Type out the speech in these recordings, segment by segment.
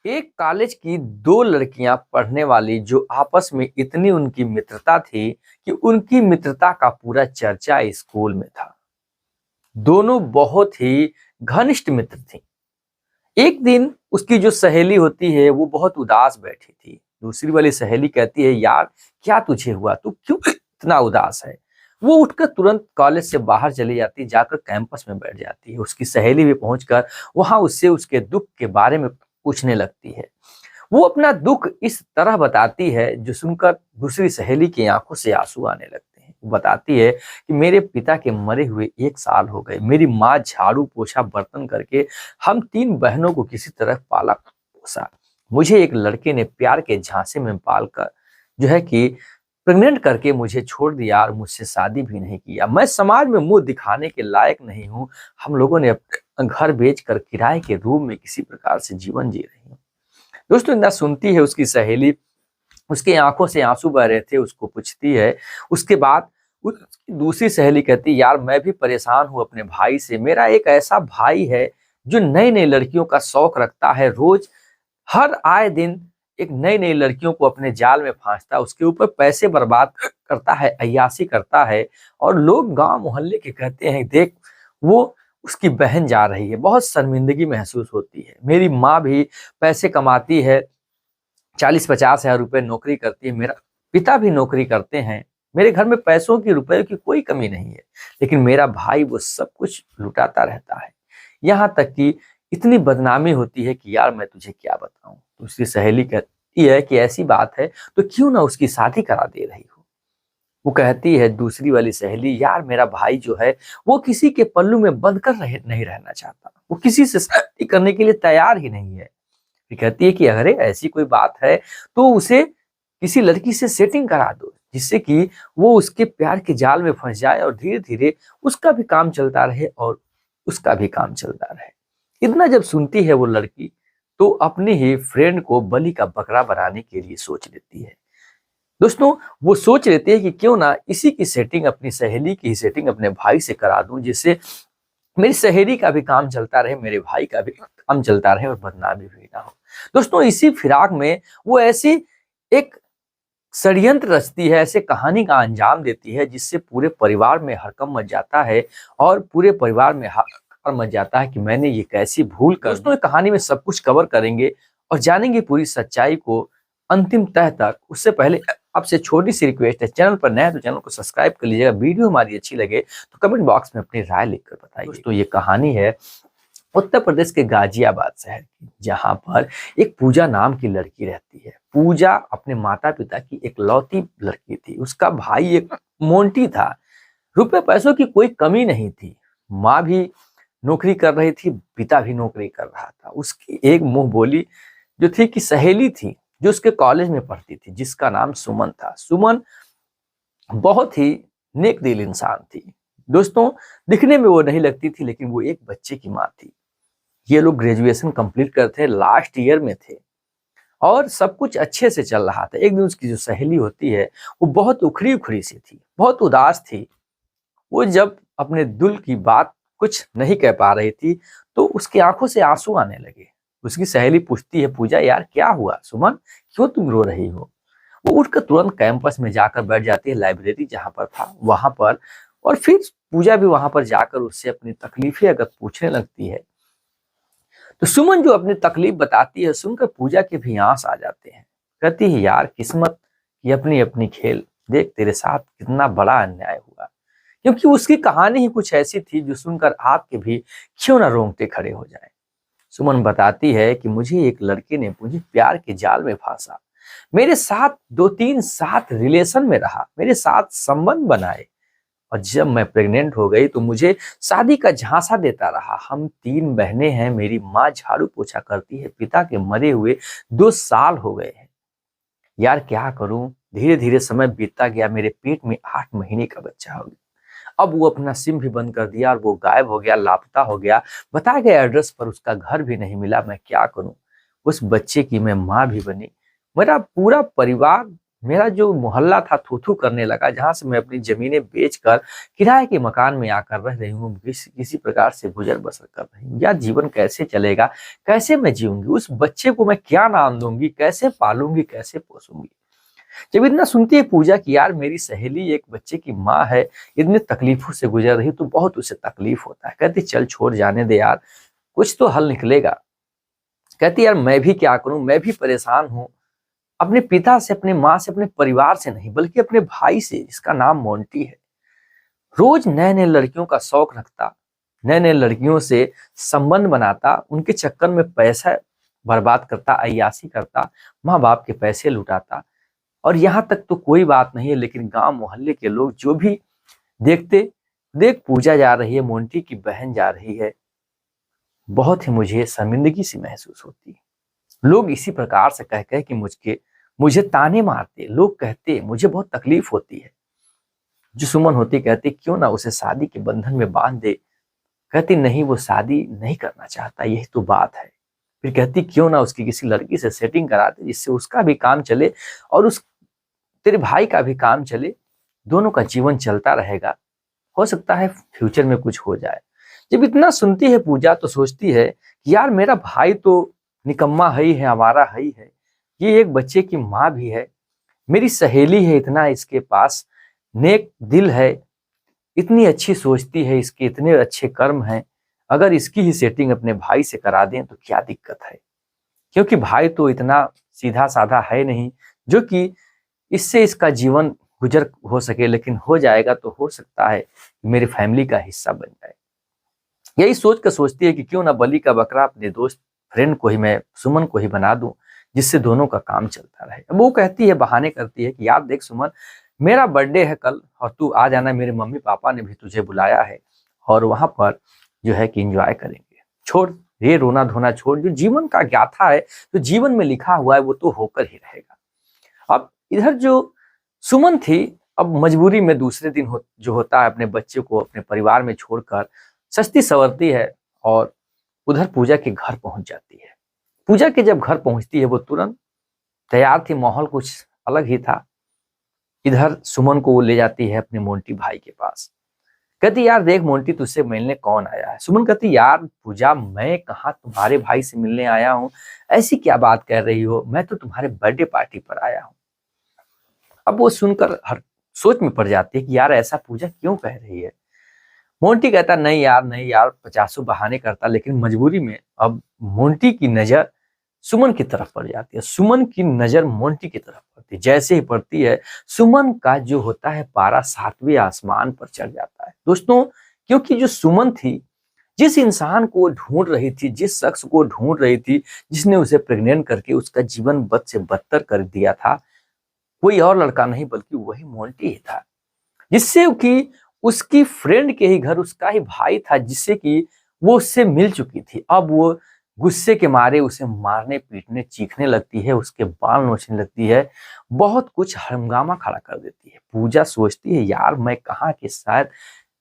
एक कॉलेज की दो लड़कियां पढ़ने वाली जो आपस में इतनी उनकी मित्रता थी कि उनकी मित्रता का पूरा चर्चा स्कूल में था। दोनों बहुत ही घनिष्ठ मित्र थी। एक दिन उसकी जो सहेली होती है वो बहुत उदास बैठी थी। दूसरी वाली सहेली कहती है, यार क्या तुझे हुआ, तू क्यों इतना उदास है। वो उठकर तुरंत कॉलेज से बाहर चली जाती, जाकर कैंपस में बैठ जाती है। उसकी सहेली भी पहुंचकर वहां उससे उसके दुख के बारे में पूछने लगती है। वो अपना दुख इस तरह बताती है जो सुनकर दूसरी सहेली की आंखों से आंसू आने लगते हैं। वो बताती है कि मेरे पिता के मरे हुए 1 साल हो गए। मेरी माँ झाड़ू पोछा बर्तन करके हम 3 बहनों को किसी तरह पाला पोसा। मुझे एक लड़के ने प्यार के झांसे में पालकर जो है कि प्रेग्नेंट करके मुझे छोड़ दिया और मुझसे शादी भी नहीं किया। मैं समाज में मुंह दिखाने के लायक नहीं हूँ। हम लोगों ने अपना घर बेचकर किराए के रूम में किसी प्रकार से जीवन जी रही हूँ। दोस्तों इतना सुनती है उसकी सहेली, उसकी आंखों से आंसू बह रहे थे, उसको पूछती है। उसके बाद उसकी दूसरी सहेली कहती, यार मैं भी परेशान हूँ अपने भाई से। मेरा एक ऐसा भाई है जो नई नई लड़कियों का शौक रखता है। रोज हर आए दिन एक नई नई लड़कियों को अपने जाल में फांसता है, उसके ऊपर पैसे बर्बाद करता है, अय्याशी करता है। और लोग गांव मोहल्ले के कहते हैं, देख वो उसकी बहन जा रही है। बहुत शर्मिंदगी महसूस होती है। मेरी माँ भी पैसे कमाती है, 40-50 हज़ार रुपए नौकरी करती है। मेरा पिता भी नौकरी करते हैं। मेरे घर में पैसों की रुपए की कोई कमी नहीं है, लेकिन मेरा भाई वो सब कुछ लुटाता रहता है। यहाँ तक कि इतनी बदनामी होती है कि यार मैं तुझे क्या बताऊं। दूसरी सहेली कहती है कि ऐसी बात है तो क्यों ना उसकी शादी करा दे रही हो। वो कहती है दूसरी वाली सहेली, यार मेरा भाई जो है वो किसी के पल्लू में बंद कर नहीं रहना चाहता। वो किसी से शादी करने के लिए तैयार ही नहीं है। फिर कहती है कि अरे ऐसी कोई बात है तो उसे किसी लड़की से सेटिंग करा दो, जिससे कि वो उसके प्यार के जाल में फंस जाए और धीरे धीरे उसका भी काम चलता रहे और उसका भी काम चलता रहे। इतना जब सुनती है वो लड़की तो अपने ही फ्रेंड को बलि का बकरा बनाने के लिए सोच लेती है। दोस्तों वो सोच लेती है कि क्यों ना इसी की सेटिंग, अपनी सहेली की सेटिंग अपने भाई से करा दूं, जिससे मेरी सहेली का भी काम चलता रहे, मेरे भाई का भी काम चलता रहे और बदनामी भी ना हो। दोस्तों इसी फिराक में वो ऐसी एक षड्यंत्र रचती है, ऐसे कहानी का अंजाम देती है जिससे पूरे परिवार में हड़कंप मच जाता है और पूरे परिवार में हाहाकार मच जाता है कि मैंने ये कैसी भूल कर। दोस्तों इस कहानी में सब कुछ कवर करेंगे और जानेंगे पूरी सच्चाई को अंतिम तह तक। उससे पहले आपसे छोटी सी रिक्वेस्ट है, चैनल पर नया है तो चैनल को सब्सक्राइब कर लीजिएगा। वीडियो हमारी अच्छी लगे तो कमेंट बॉक्स में अपनी राय लिखकर बताइए। दोस्तों ये कहानी है उत्तर प्रदेश के गाजियाबाद शहर की, जहां पर एक पूजा नाम की लड़की रहती है। पूजा अपने माता पिता की इकलौती लड़की थी। उसका भाई एक मोंटी था। रुपए पैसों की कोई कमी नहीं थी। माँ भी नौकरी कर रही थी, पिता भी नौकरी कर रहा था। उसकी एक मुंह बोली जो थी कि सहेली थी जो उसके कॉलेज में पढ़ती थी, जिसका नाम सुमन था। सुमन बहुत ही नेक दिल इंसान थी। दोस्तों दिखने में वो नहीं लगती थी, लेकिन वो एक बच्चे की माँ थी। ये लोग ग्रेजुएशन कंप्लीट करते लास्ट ईयर में थे और सब कुछ अच्छे से चल रहा था। एक दिन उसकी जो सहेली होती है वो बहुत उखड़ी उखड़ी सी थी, बहुत उदास थी। वो जब अपने दिल की बात कुछ नहीं कह पा रही थी तो उसकी आंखों से आंसू आने लगे। उसकी सहेली पूछती है, पूजा यार क्या हुआ, सुमन क्यों तुम रो रही हो। वो उठकर तुरंत कैंपस में जाकर बैठ जाती है, लाइब्रेरी जहां पर था वहां पर। और फिर पूजा भी वहां पर जाकर उससे अपनी तकलीफें अगर पूछने लगती है तो सुमन जो अपनी तकलीफ बताती है सुनकर पूजा के भी आंस आ जाते हैं। कहती है, यार किस्मत की अपनी अपनी खेल, देख तेरे साथ कितना बड़ा अन्याय हुआ। क्योंकि उसकी कहानी ही कुछ ऐसी थी जो सुनकर आपके भी क्यों ना रोंगटे खड़े हो जाए। सुमन बताती है कि मुझे एक लड़के ने मुझे प्यार के जाल में फांसा, मेरे साथ 2-3 साथ रिलेशन में रहा, मेरे साथ संबंध बनाए और जब मैं प्रेग्नेंट हो गई तो मुझे शादी का झांसा देता रहा। हम 3 बहनें हैं, मेरी माँ झाड़ू पोछा करती है, पिता के मरे हुए 2 साल हो गए हैं। यार क्या करूं, धीरे धीरे समय बीतता गया। मेरे पेट में 8 महीने का बच्चा हो गया। अब वो अपना सिम भी बंद कर दिया और वो गायब हो गया, लापता हो गया। बताए गए एड्रेस पर उसका घर भी नहीं मिला। मैं क्या करूं। उस बच्चे की मैं माँ भी बनी, मेरा पूरा परिवार मेरा जो मोहल्ला था थू-थू करने लगा, जहाँ से मैं अपनी ज़मीनें बेचकर किराए के मकान में आकर रह रही हूँ, किसी प्रकार से गुज़र-बसर कर रही हूँ। यार जीवन कैसे चलेगा? कैसे मैं जीऊँगी? उस बच्चे को मैं क्या नाम दूँगी? कैसे पालूँगी? कैसे पोसूँगी? जब इतना सुनती है पूजा कि यार मेरी सहेली एक बच्चे की माँ है, इतनी तकलीफ़ों से गुज़र रही है, तो बहुत उसे तकलीफ़ होता है। कहती चल छोड़ जाने दे यार, कुछ तो हल निकलेगा। कहती यार मैं भी क्या करूँ? मैं भी परेशान हूँ। अपने पिता से, अपनी माँ से, अपने परिवार से नहीं बल्कि अपने भाई से जिसका नाम मोंटी है। रोज नए-नए लड़कियों का शौक रखता, नए-नए लड़कियों से संबंध बनाता, उनके चक्कर में पैसा बर्बाद करता, अय्याशी करता, माँ-बाप के पैसे लुटाता। और यहाँ तक तो कोई बात नहीं है, लेकिन गाँव मोहल्ले के लोग जो भी देखते, देख पूजा जा रही है, मोंटी की बहन जा रही है, बहुत ही मुझे शर्मिंदगी सी महसूस होती है। लोग इसी प्रकार से कह-कह के मुझे ताने मारते, लोग कहते मुझे बहुत तकलीफ होती है। जो सुमन होती कहती क्यों ना उसे शादी के बंधन में बांध दे, कहती नहीं वो शादी नहीं करना चाहता, यही तो बात है। फिर कहती क्यों ना उसकी किसी लड़की से सेटिंग करा दे जिससे उसका भी काम चले और उस तेरे भाई का भी काम चले, दोनों का जीवन चलता रहेगा, हो सकता है फ्यूचर में कुछ हो जाए। जब इतना सुनती है पूजा तो सोचती है कि यार मेरा भाई तो निकम्मा है ही है, आवारा है ही है, ये एक बच्चे की माँ भी है, मेरी सहेली है, इतना इसके पास नेक दिल है, इतनी अच्छी सोचती है, इसके इतने अच्छे कर्म हैं, अगर इसकी ही सेटिंग अपने भाई से करा दें तो क्या दिक्कत है? क्योंकि भाई तो इतना सीधा-साधा है नहीं जो कि इससे इसका जीवन गुज़र हो सके, लेकिन हो जाएगा तो हो सकता है कि मेरी फैमिली का हिस्सा बन जाए। यही सोच कर सोचती है कि क्यों ना बलि का बकरा अपने दोस्त फ्रेंड को ही मैं सुमन को ही बना दूं, जिससे दोनों का काम चलता रहे। अब वो कहती है, बहाने करती है कि यार देख सुमन, मेरा बर्थडे है कल और तू आ जाना, मेरे मम्मी पापा ने भी तुझे बुलाया है और वहां पर जो है कि एंजॉय करेंगे। छोड़ ये रोना धोना छोड़, जो जीवन का गाथा है, जो जीवन में लिखा हुआ है वो तो होकर ही रहेगा। अब इधर जो सुमन थी, अब मजबूरी में दूसरे दिन जो होता है अपने बच्चे को अपने परिवार में छोड़कर सस्ती सवरती है और उधर पूजा के घर पहुंच जाती है। पूजा के जब घर पहुंचती है वो तुरंत तैयार थी, माहौल कुछ अलग ही था। इधर सुमन को वो ले जाती है अपने मोंटी भाई के पास। कहती यार देख मोंटी, तुझसे मिलने कौन आया है? सुमन कहती यार पूजा, मैं कहाँ तुम्हारे भाई से मिलने आया हूँ, ऐसी क्या बात कर रही हो, मैं तो तुम्हारे बर्थडे पार्टी पर आया हूँ। अब वो सुनकर हर सोच में पड़ जाती है कि यार ऐसा पूजा क्यों कह रही है। मोंटी कहता नहीं यार नहीं यार, पचासों बहाने करता, लेकिन मजबूरी में अब मोंटी की नजर सुमन की तरफ पड़ जाती है। सुमन की नजर मोंटी की तरफ पड़ती है। जैसे ही पड़ती है, सुमन का जो होता है पारा 7वें आसमान पर चढ़ जाता है दोस्तों। क्योंकि जो सुमन थी, जिस इंसान को ढूंढ रही थी, जिस शख्स को ढूंढ रही थी, जिसने उसे प्रेग्नेंट करके उसका जीवन बद से बदतर कर दिया था, कोई और लड़का नहीं बल्कि वही मोंटी ही था। जिससे कि उसकी फ्रेंड के ही घर उसका ही भाई था, जिससे कि वो उससे मिल चुकी थी। अब वो गुस्से के मारे उसे मारने पीटने चीखने लगती है, उसके बाल नोचने लगती है, बहुत कुछ हंगामा खड़ा कर देती है। पूजा सोचती है यार मैं कहाँ के शायद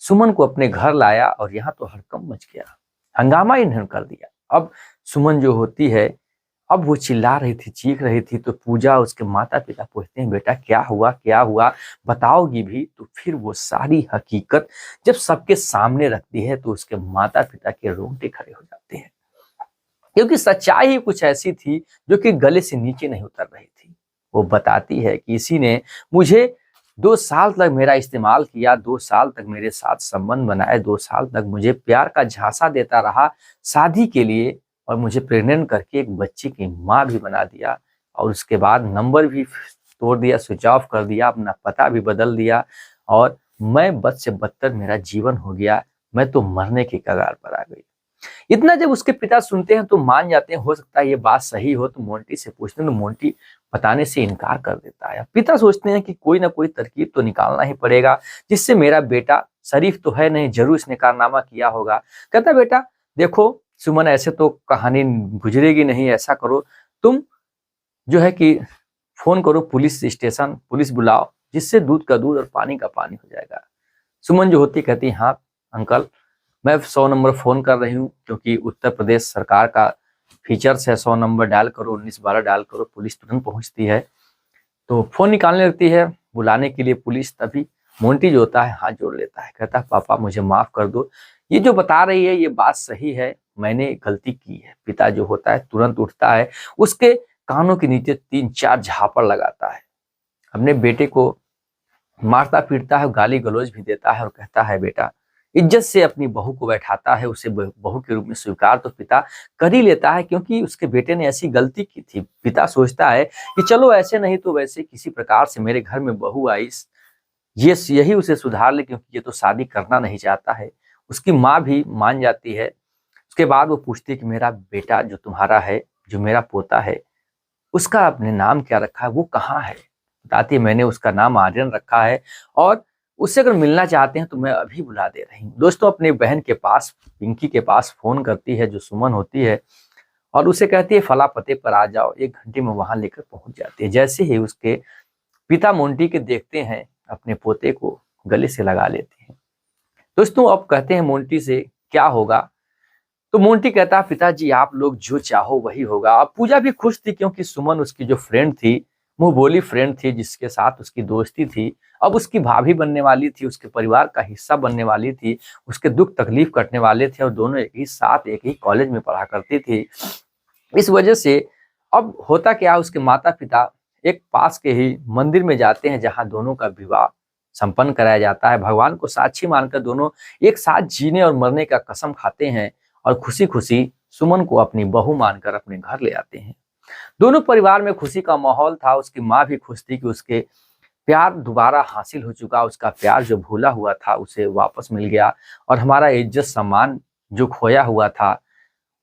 सुमन को अपने घर लाया और यहाँ तो हड़कंप मच गया, हंगामा इन्होंने कर दिया। अब सुमन जो होती है, अब वो चिल्ला रही थी, चीख रही थी, तो पूजा उसके माता पिता पूछते हैं बेटा क्या हुआ बताओगी भी? तो फिर वो सारी हकीकत जब सबके सामने रखती है तो उसके माता पिता के रोंगटे खड़े हो जाते हैं, क्योंकि सच्चाई ही कुछ ऐसी थी जो कि गले से नीचे नहीं उतर रही थी। वो बताती है कि इसी ने मुझे 2 साल तक मेरा इस्तेमाल किया, 2 साल तक मेरे साथ संबंध बनाए, 2 साल तक मुझे प्यार का झांसा देता रहा शादी के लिए, और मुझे प्रेग्नेंट करके एक बच्चे की माँ भी बना दिया, और उसके बाद नंबर भी तोड़ दिया, स्विच ऑफ कर दिया, अपना पता भी बदल दिया, और मैं बद से बदतर मेरा जीवन हो गया। मैं तो मरने के कगार पर आ गई। इतना जब उसके पिता सुनते हैं तो मान जाते हैं, हो सकता है ये बात सही हो, तो मोंटी से पूछते हैं, तो मोंटी बताने से इनकार कर देता है। पिता सोचते हैं कि कोई ना कोई तरकीब तो निकालना ही पड़ेगा, जिससे मेरा बेटा शरीफ तो है नहीं, जरूर इसने कारनामा किया होगा। कहता बेटा देखो सुमन, ऐसे तो कहानी गुजरेगी नहीं, ऐसा करो तुम जो है कि फोन करो पुलिस स्टेशन, पुलिस बुलाओ, जिससे दूध का दूध और पानी का पानी हो जाएगा। सुमन जो होती कहती हाँ अंकल, मैं 100 नंबर फोन कर रही हूँ, क्योंकि उत्तर प्रदेश सरकार का फीचर्स है 100 नंबर डायल करो, 1912 डायल करो, पुलिस तुरंत पहुंचती है। तो फोन निकालने लगती है बुलाने के लिए पुलिस। तभी मोंटी जो होता है हाथ जोड़ लेता है, कहता है पापा मुझे माफ कर दो, ये जो बता रही है ये बात सही है, मैंने गलती की है। पिता जो होता है तुरंत उठता है, उसके कानों के नीचे 3-4 झापड़ लगाता है, अपने बेटे को मारता पीटता है, गाली गलौज भी देता है और कहता है बेटा, इज्जत से अपनी बहू को बैठाता है, उसे बहू के रूप में स्वीकार तो पिता कर ही लेता है, क्योंकि उसके बेटे ने ऐसी गलती की थी। पिता सोचता है कि चलो ऐसे नहीं तो वैसे किसी प्रकार से मेरे घर में बहू आई, ये यही उसे सुधार ले, क्योंकि ये तो शादी करना नहीं चाहता है। उसकी माँ भी मान जाती है। उसके बाद वो पूछती है कि मेरा बेटा जो तुम्हारा है, जो मेरा पोता है, उसका आपने नाम क्या रखा है, वो कहाँ है? बताती है मैंने उसका नाम आर्यन रखा है और उससे अगर मिलना चाहते हैं तो मैं अभी बुला दे रही हूँ। दोस्तों अपने बहन के पास, पिंकी के पास फोन करती है जो सुमन होती है और उसे कहती है फला पते पर आ जाओ, 1 घंटे में वहां लेकर पहुंच जाती है। जैसे ही उसके पिता मोंटी के देखते हैं, अपने पोते को गले से लगा लेते हैं। दोस्तों अब कहते हैं मोंटी से क्या होगा, तो मोंटी कहता है पिताजी आप लोग जो चाहो वही होगा। अब पूजा भी खुश थी क्योंकि सुमन उसकी जो फ्रेंड थी, मुंह बोली फ्रेंड थी, जिसके साथ उसकी दोस्ती थी, अब उसकी भाभी बनने वाली थी, उसके परिवार का हिस्सा बनने वाली थी, उसके दुख तकलीफ कटने वाले थे और दोनों एक ही साथ एक ही कॉलेज में पढ़ा करती थी। इस वजह से अब होता क्या, उसके माता पिता एक पास के ही मंदिर में जाते हैं जहां दोनों का विवाह संपन्न कराया जाता है। भगवान को साक्षी मानकर दोनों एक साथ जीने और मरने का कसम खाते हैं और खुशी खुशी सुमन को अपनी बहू मानकर अपने घर ले आते हैं। दोनों परिवार में खुशी का माहौल था। उसकी माँ भी खुश थी कि उसके प्यार दोबारा हासिल हो चुका, उसका प्यार जो भूला हुआ था उसे वापस मिल गया और हमारा इज्जत सम्मान जो खोया हुआ था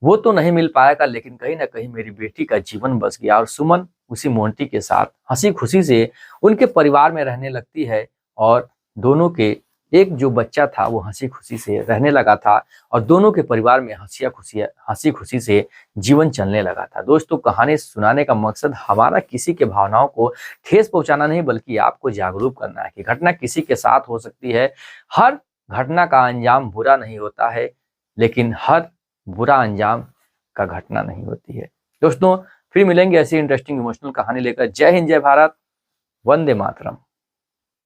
वो तो नहीं मिल पाएगा, लेकिन कहीं ना कहीं मेरी बेटी का जीवन बच गया। और सुमन उसी मोंटी के साथ हंसी खुशी से उनके परिवार में रहने लगती है और दोनों के एक जो बच्चा था वो हंसी खुशी से रहने लगा था और दोनों के परिवार में हंसी खुशी से जीवन चलने लगा था। दोस्तों कहानी सुनाने का मकसद हमारा किसी के भावनाओं को ठेस पहुंचाना नहीं, बल्कि आपको जागरूक करना है कि घटना किसी के साथ हो सकती है। हर घटना का अंजाम बुरा नहीं होता है, लेकिन हर बुरा अंजाम का घटना नहीं होती है। दोस्तों फिर मिलेंगे ऐसी इंटरेस्टिंग इमोशनल कहानी लेकर। जय हिंद, जय भारत, वंदे मातरम।